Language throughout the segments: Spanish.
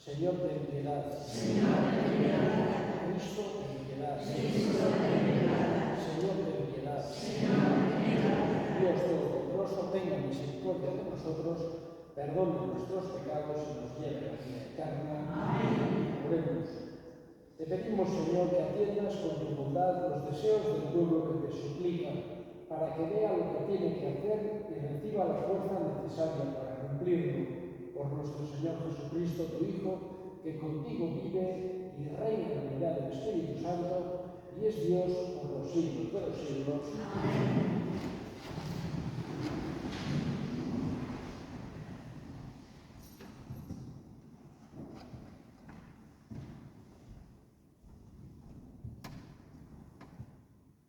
Señor, ten piedad. Señor, ten piedad. Cristo, ten piedad. Cristo, ten piedad. Señor, ten piedad. Señor, ten piedad. Dios Todopoderoso, tenga misericordia de nosotros, perdone nuestros pecados y nos lleve a la vida eterna. Amén. Oremos. Te pedimos, Señor, que atiendas con tu bondad los deseos del pueblo que te suplica, para que vea lo que tiene que hacer y reciba la fuerza necesaria para cumplirlo. Por nuestro Señor Jesucristo, tu Hijo, que contigo vive y reina en la unidad del Espíritu Santo, y es Dios por los siglos de los siglos. Amén.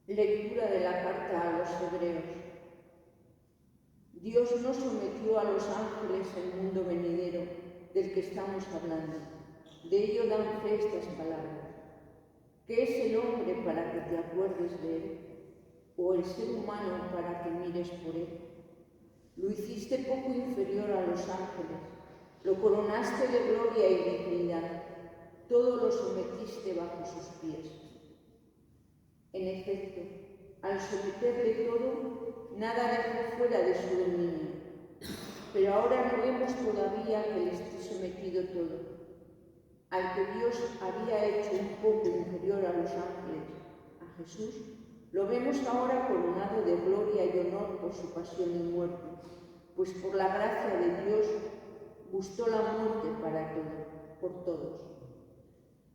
Lectura de la carta a los Hebreos. Dios no sometió a los ángeles el mundo venidero del que estamos hablando. De ello dan fe estas palabras. ¿Qué es el hombre para que te acuerdes de él? ¿O el ser humano para que mires por él? Lo hiciste poco inferior a los ángeles, lo coronaste de gloria y dignidad, todo lo sometiste bajo sus pies. En efecto, al someterle todo, nada dejó fuera de su dominio. Pero ahora no vemos todavía que le esté sometido todo. Al que Dios había hecho un poco inferior a los ángeles, a Jesús, lo vemos ahora coronado de gloria y honor por su pasión y muerte, pues por la gracia de Dios gustó la muerte por todos.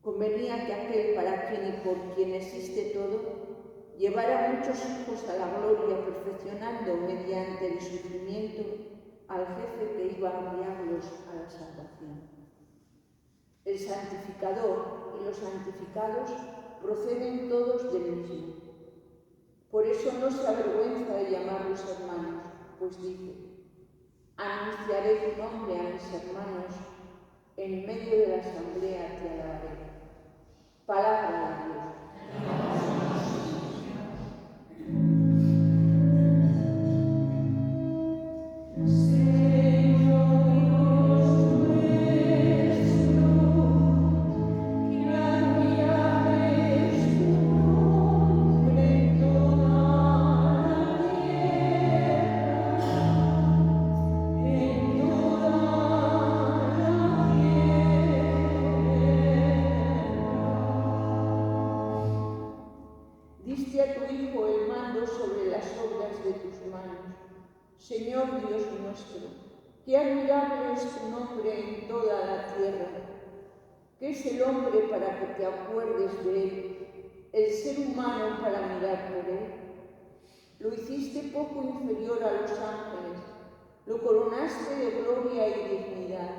Convenía que aquel para quien y por quien existe todo, llevara a muchos hijos a la gloria, perfeccionando mediante el sufrimiento al jefe que iba a guiarlos a la salvación. El santificador y los santificados proceden todos del mismo. Por eso no se avergüenza de llamarlos hermanos, pues dice: anunciaré tu nombre a mis hermanos, en medio de la asamblea te alabaré. Palabra de Dios. Diste a tu Hijo el mando sobre las obras de tus manos. Señor Dios nuestro, qué admirable es tu nombre en toda la tierra. ¿Qué es el hombre para que te acuerdes de él? El ser humano para mirar por él. Lo hiciste poco inferior a los ángeles, lo coronaste de gloria y dignidad.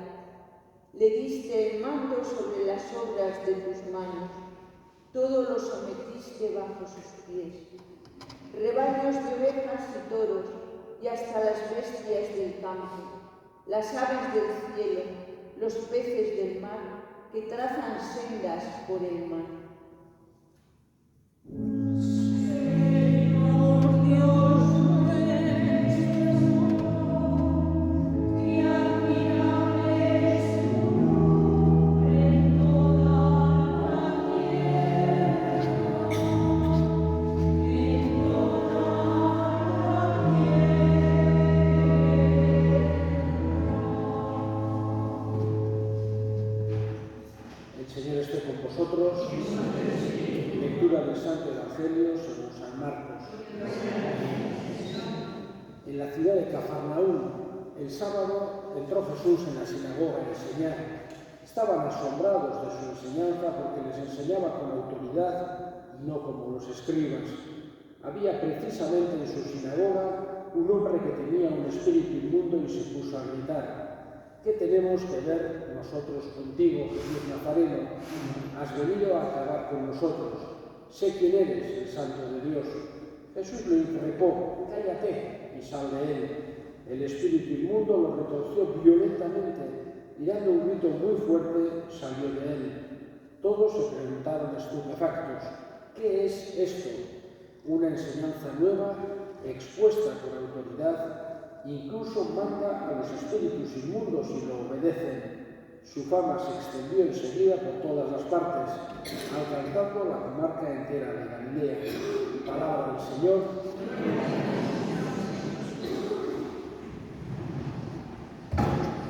Le diste el mando sobre las obras de tus manos. Todo lo sometiste bajo sus pies. Rebaños de ovejas y toros, y hasta las bestias del campo, las aves del cielo, los peces del mar, que trazan sendas por el mar. Lectura del Santo Evangelio según San Marcos. En la ciudad de Cafarnaúm, el sábado, entró Jesús en la sinagoga a enseñar. Estaban asombrados de su enseñanza porque les enseñaba con autoridad y no como los escribas. Había precisamente en su sinagoga un hombre que tenía un espíritu inmundo y se puso a gritar: ¿qué tenemos que ver nosotros contigo, Jesús Nazareno? Has venido a acabar con nosotros. Sé quién eres, el Santo de Dios. Jesús lo increpó: cállate y sal de él. El espíritu inmundo lo retorció violentamente y dando un grito muy fuerte salió de él. Todos se preguntaron estupefactos: ¿qué es esto? Una enseñanza nueva, expuesta con autoridad. Incluso manda a los espíritus inmundos y lo obedecen. Su fama se extendió enseguida por todas las partes, alcanzando la comarca entera de Galilea. Palabra del Señor.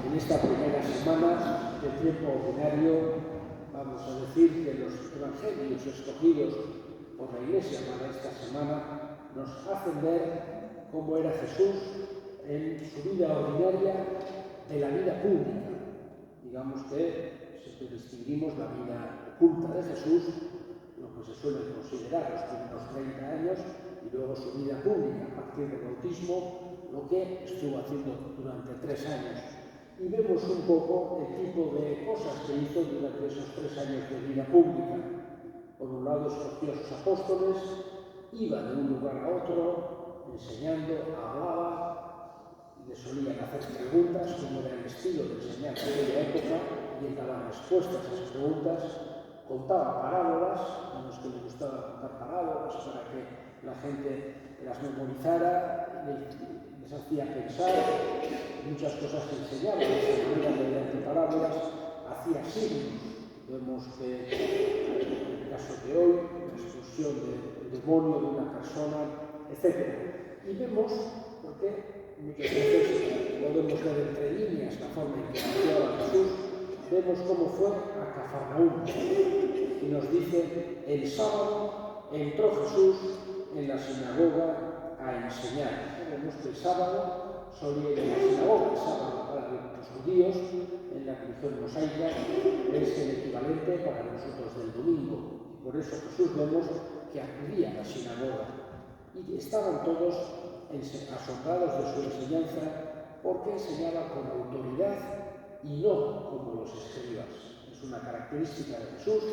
En esta primera semana del tiempo ordinario vamos a decir que los evangelios escogidos por la Iglesia para esta semana nos hacen ver cómo era Jesús en su vida ordinaria de la vida pública. Digamos que siempre distinguimos la vida oculta de Jesús, lo que se suele considerar los primeros 30 años, y luego su vida pública a partir del bautismo, lo que estuvo haciendo durante 3 años. Y vemos un poco el tipo de cosas que hizo durante esos 3 años de vida pública. Por un lado, escogió a sus apóstoles, iba de un lugar a otro, enseñando, hablaba, le solían hacer preguntas, como era el estilo de enseñanza de aquella época, y él daba respuestas a esas preguntas, contaba parábolas, a los que les gustaba contar parábolas para que la gente las memorizara, les hacía pensar, muchas cosas que enseñaba, de esa manera mediante parábolas, hacía signos. Vemos que en el caso de hoy, la expulsión del demonio de una persona, etc. Y vemos, porque muchas veces podemos ver entre líneas la forma en que actuaba Jesús, vemos cómo fue a Cafarnaúm. Y nos dice, el sábado entró Jesús en la sinagoga a enseñar. Vemos que el sábado solía ir a la sinagoga. El sábado para los judíos, en la religión mosaica, es el equivalente para nosotros del domingo. Y por eso Jesús vemos que acudía a la sinagoga. Y estaban todos asombrados de su enseñanza, porque enseñaba con autoridad y no como los escribas. Es una característica de Jesús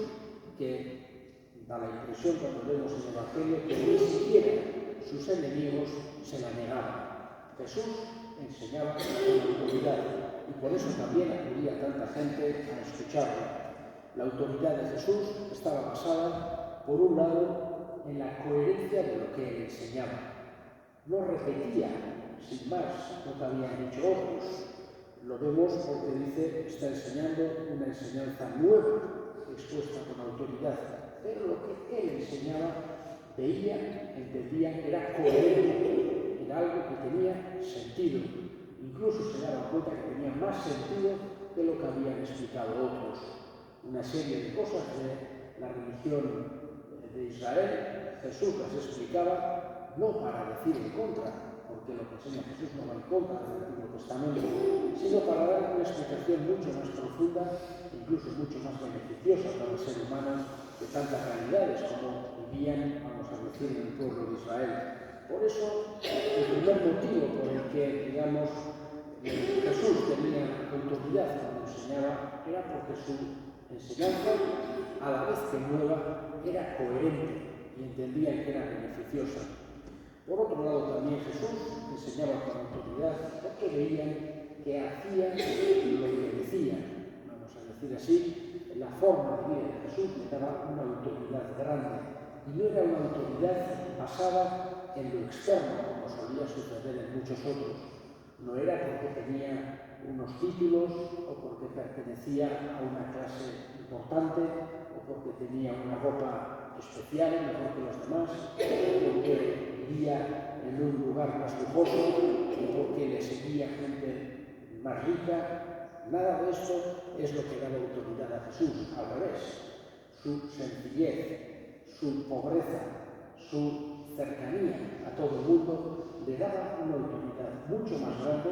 que da la impresión cuando vemos el Evangelio que ni siquiera sus enemigos se la negaban. Jesús enseñaba con autoridad y por eso también acudía tanta gente a escucharlo. La autoridad de Jesús estaba basada, por un lado, en la coherencia de lo que él enseñaba. No repetía, sin más, lo que habían dicho otros. Lo vemos porque dice, está enseñando una enseñanza nueva, expuesta con autoridad. Pero lo que él enseñaba, veía, entendía que era coherente, era algo que tenía sentido. Incluso se daba cuenta que tenía más sentido que lo que habían explicado otros. Una serie de cosas de la religión de Israel, Jesús las explicaba no para decir en contra, porque lo que enseña Jesús no va en contra del Antiguo Testamento, sino para dar una explicación mucho más profunda, incluso mucho más beneficiosa para el ser humano de tantas realidades como vivían, vamos a decir, en el pueblo de Israel. Por eso, el primer motivo por el que, digamos, Jesús tenía autoridad cuando enseñaba era porque su enseñanza, a la vez que nueva, era coherente y entendían que era beneficiosa. Por otro lado, también Jesús enseñaba con autoridad porque veían que hacía lo que decía. Vamos a decir así, la forma de vida de Jesús le daba una autoridad grande. Y no era una autoridad basada en lo externo, como solía suceder en muchos otros. No era porque tenía unos títulos o porque pertenecía a una clase importante o porque tenía una ropa especial, mejor que los demás, porque vivía en un lugar más lujoso o porque le seguía gente más rica. Nada de esto es lo que daba autoridad a Jesús, al revés. Su sencillez, su pobreza, su cercanía a todo el mundo le daba una autoridad mucho más grande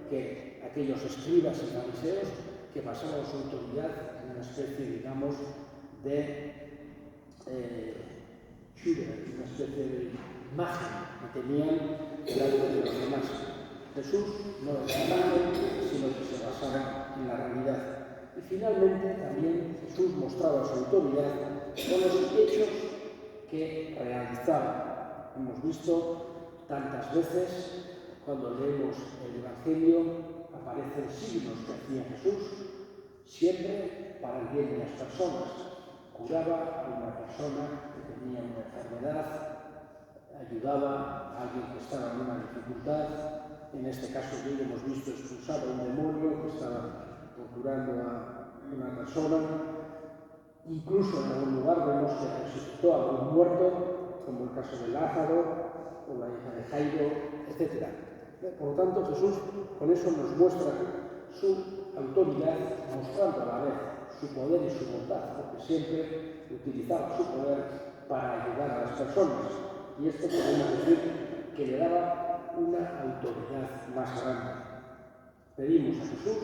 que aquellos escribas y fariseos que basaban su autoridad en una especie, digamos, de una especie de imagen que tenían delante de los demás. Jesús no era imagen, sino que se basaba en la realidad. Y finalmente también Jesús mostraba su autoridad con los hechos que realizaba. Hemos visto tantas veces, cuando leemos el Evangelio, aparecen signos que hacía Jesús, siempre para el bien de las personas. Curaba a una persona que tenía una enfermedad, ayudaba a alguien que estaba en una dificultad. En este caso, hoy hemos visto expulsar a un demonio que estaba procurando a una persona. Incluso en algún lugar vemos que resucitó a algún muerto, como el caso de Lázaro o la hija de Jairo, etc. Por lo tanto, Jesús con eso nos muestra su autoridad, mostrando a la vez su poder y su bondad, porque siempre utilizaba su poder para ayudar a las personas. Y esto podemos decir que le daba una autoridad más grande. Pedimos a Jesús,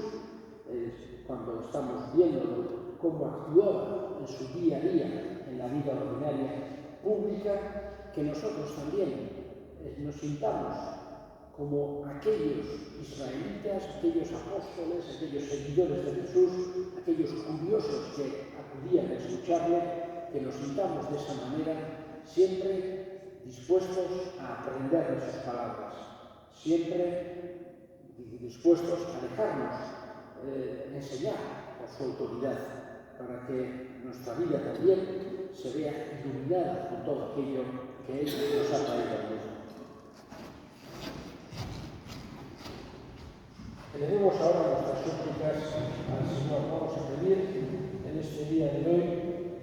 cuando estamos viendo cómo actuaba en su día a día, en la vida ordinaria pública, que nosotros también nos sintamos como aquellos israelitas, aquellos apóstoles, aquellos seguidores de Jesús, aquellos curiosos que acudían a escucharle, que nos sintamos de esa manera, siempre dispuestos a aprender de sus palabras, siempre dispuestos a dejarnos enseñar por su autoridad, para que nuestra vida también se vea iluminada con todo aquello que Él nos ha traído al mundo. Elevemos ahora nuestras súplicas al Señor. Vamos a pedir en este día de hoy,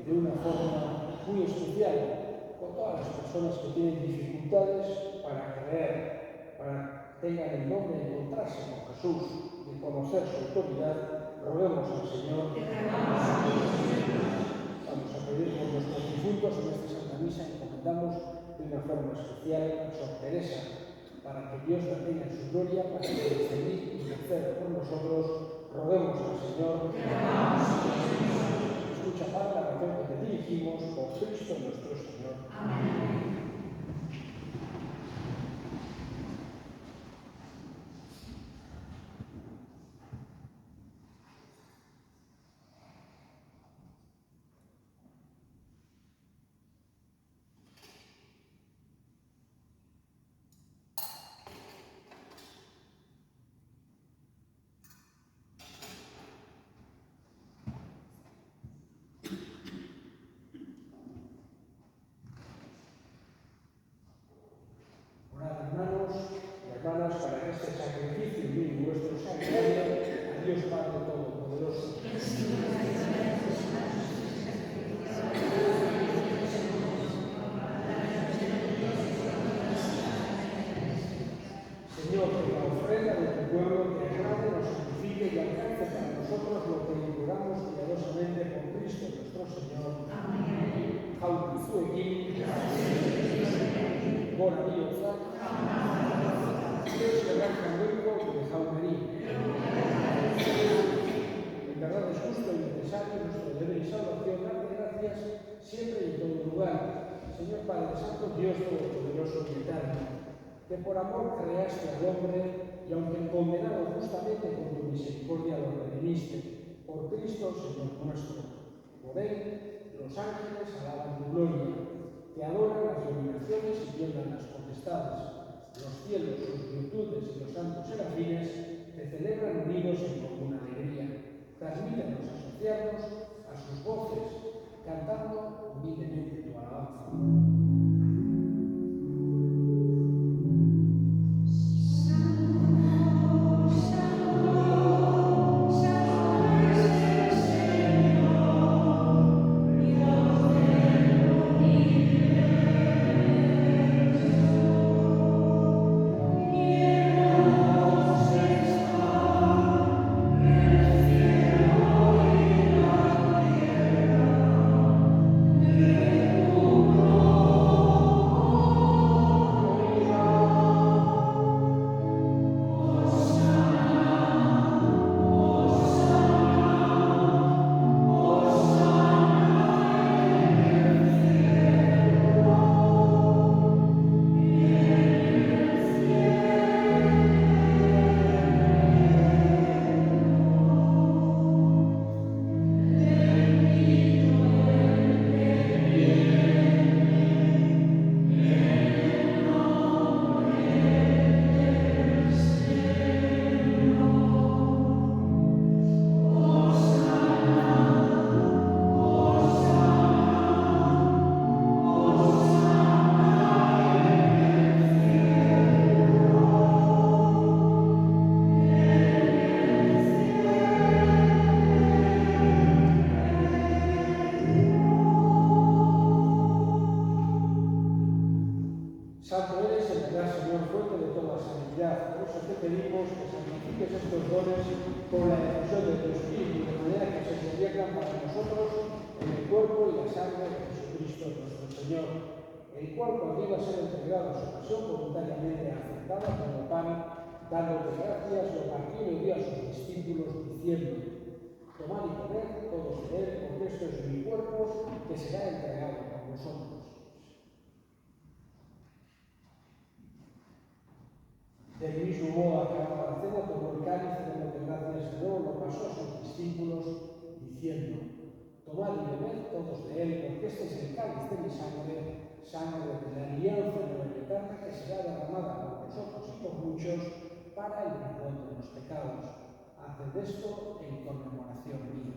de una forma muy especial, con todas las personas que tienen dificultades para creer, para que tengan el don de encontrarse con Jesús y conocer su autoridad. Roguemos al Señor. Vamos a pedir por nuestros difuntos en esta Santa Misa, encomendamos de una forma especial a Sor Teresa, para que Dios la tenga en su gloria, para que interceda y interceda por nosotros. Roguemos al Señor. Escucha, Padre, la oración que te dirigimos por Cristo nuestro Señor. Amén. Para que este sacrificio y vuestro sagrario a Dios Padre Todopoderoso. Señor, que la ofrenda de tu pueblo te agrade, nos santifique y alcance para nosotros lo que imploramos piadosamente por Cristo nuestro Señor. Amén. Jautu zuekin, gora bihotzak, en verdad es justo y necesario nuestro deber y salvación darte gracias siempre y en todo lugar, Señor Padre Santo, Dios Todopoderoso y Eterno, que por amor creaste al hombre y aunque condenado justamente con tu misericordia lo redimiste, por Cristo Señor nuestro. Por Él los ángeles alaban tu gloria, te adoran las dominaciones y tiemblan las potestades. Los cielos, sus virtudes y los santos serafines te celebran unidos en común alegría. Permítanos asociarnos a sus voces, cantando humildemente tu alabanza. Oh te pedimos que santifiques estos dones con la efusión de tu Espíritu, de manera que se conviertan para nosotros en el cuerpo y la sangre de Jesucristo nuestro Señor, el cual cuando iba a ser entregado a su pasión voluntariamente aceptada como pan, dándote gracias, lo partió y dio a sus discípulos diciendo: tomad y comed todos de él, porque esto es mi cuerpo que será entregado por vosotros. Del mismo modo, acabada la cena, tomó el cáliz, dándote gracias de nuevo, lo pasó a sus discípulos diciendo: tomad y bebed todos de él, porque este es el cáliz de mi sangre, sangre de la alianza nueva y eterna, que será derramada por vosotros y por muchos para el perdón de los pecados. Haced esto en conmemoración mía.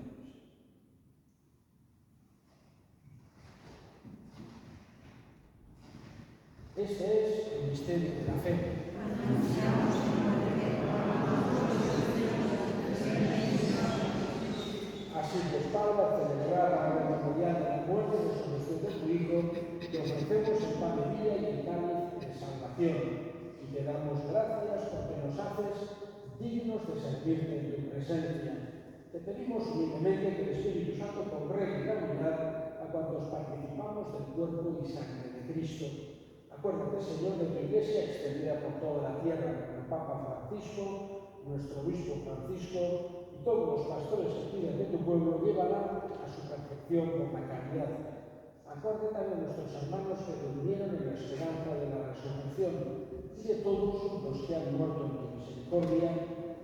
Este es el misterio de la fe. Así pues, Padre, al celebrar la memorial de la muerte y resurrección de tu Hijo, te ofrecemos el pan de vida y el cáliz de salvación, y te damos gracias porque nos haces dignos de servirte en tu presencia. Te pedimos humildemente que el Espíritu Santo congregue en la unidad a cuantos participamos del cuerpo y sangre de Cristo. Acuérdate, Señor, de tu Iglesia extendida por toda la tierra, con el Papa Francisco, nuestro Obispo Francisco, y todos los pastores que cuidan de tu pueblo, llévala a su perfección por la caridad. Acuérdate también de nuestros hermanos que durmieron en la esperanza de la resurrección, y de todos los que han muerto en tu misericordia,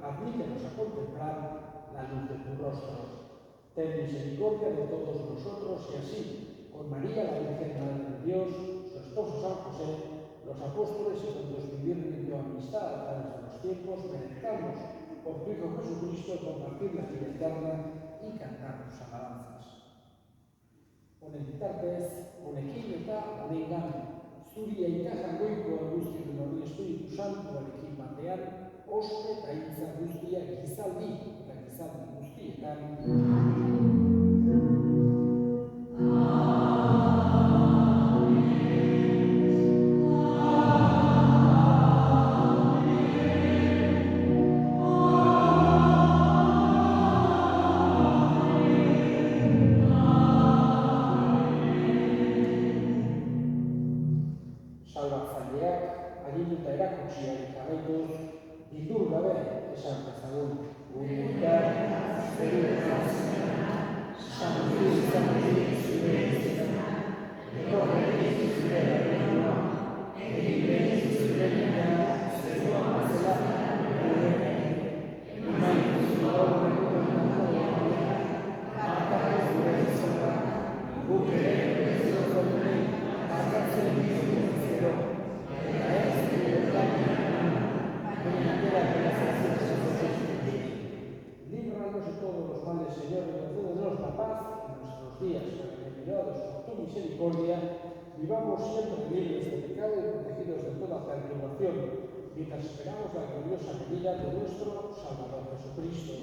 admítenos a contemplar la luz de tu rostro. Ten misericordia de todos nosotros, y así, con María, la Virgen Madre de Dios, su esposo San José, los apóstoles y cuantos vivieron en tu amistad a través de los tiempos, merezcamos por tu Hijo Jesucristo compartir la vida eterna y cantar tus alabanzas. Onentzat honekin eta honengan, zuri aita jangoiko guztien hori Espiritu Santuarekin batean, ospe eta hitza guztia gizaldi eta gizaldi guztietan. Salbatzaileak aginduta erakutsiari jarraituz, bildur gabe esan dezagun, unitatea, zerua, santu izan zure izena, etorretik zure errenua, egin behin zure nena, zerua mazela, gure eman zure horretu entzioa, markatu zure izena, guk ere bezoko dure, markatzen zure zero, eta ez zure líbranos de todos los males, Señor, y concédenos la paz en nuestros días, para que, ayudados por tu misericordia, vivamos siempre libres de pecado y protegidos de toda perturbación, mientras esperamos la gloriosa venida de nuestro Salvador Jesucristo.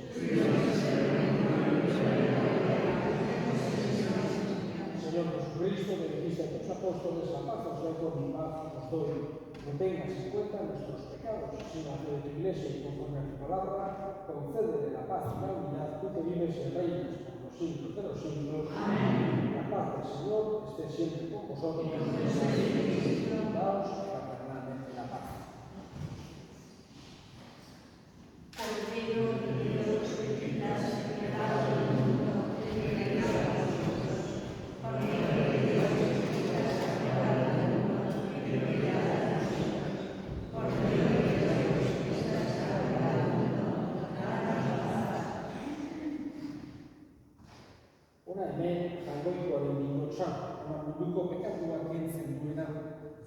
Señor Jesucristo, que dijiste a tus apóstoles: la paz os dejo, mi paz os doy. No tengas en cuenta nuestros pecados, sino la fe de tu Iglesia, y conforme a tu palabra, concédele la paz y la unidad, tú que vives y reinas por los siglos de los siglos. Amén. La paz del Señor esté siempre con vosotros. Daos fraternalmente la paz. Cordero de Dios, que quitas el pecado del mundo, ten piedad de nosotros. Cordero de Dios, que quitas el pecado del mundo, ten piedad de nosotros. Cordero de Dios, que quitas el pecado del mundo, danos la paz. Hona hemen jangoikoaren bihotza, munduko pekatuak kentzen duena,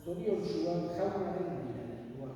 zoriontsuak jaunaren bilaretuak.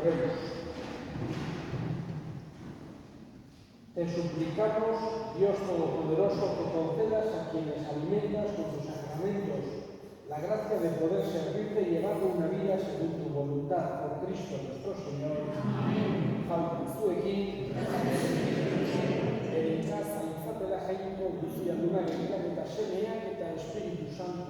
Oremos. Te suplicamos, Dios Todopoderoso, que concedas a quienes alimentas con tus sacramentos la gracia de poder servirte y llevando una vida según tu voluntad por Cristo nuestro Señor. Amén. Zuekin, Erikaz, Aintzatela jainko guztiak dunak egiten eta semeak eta Espiritu Santu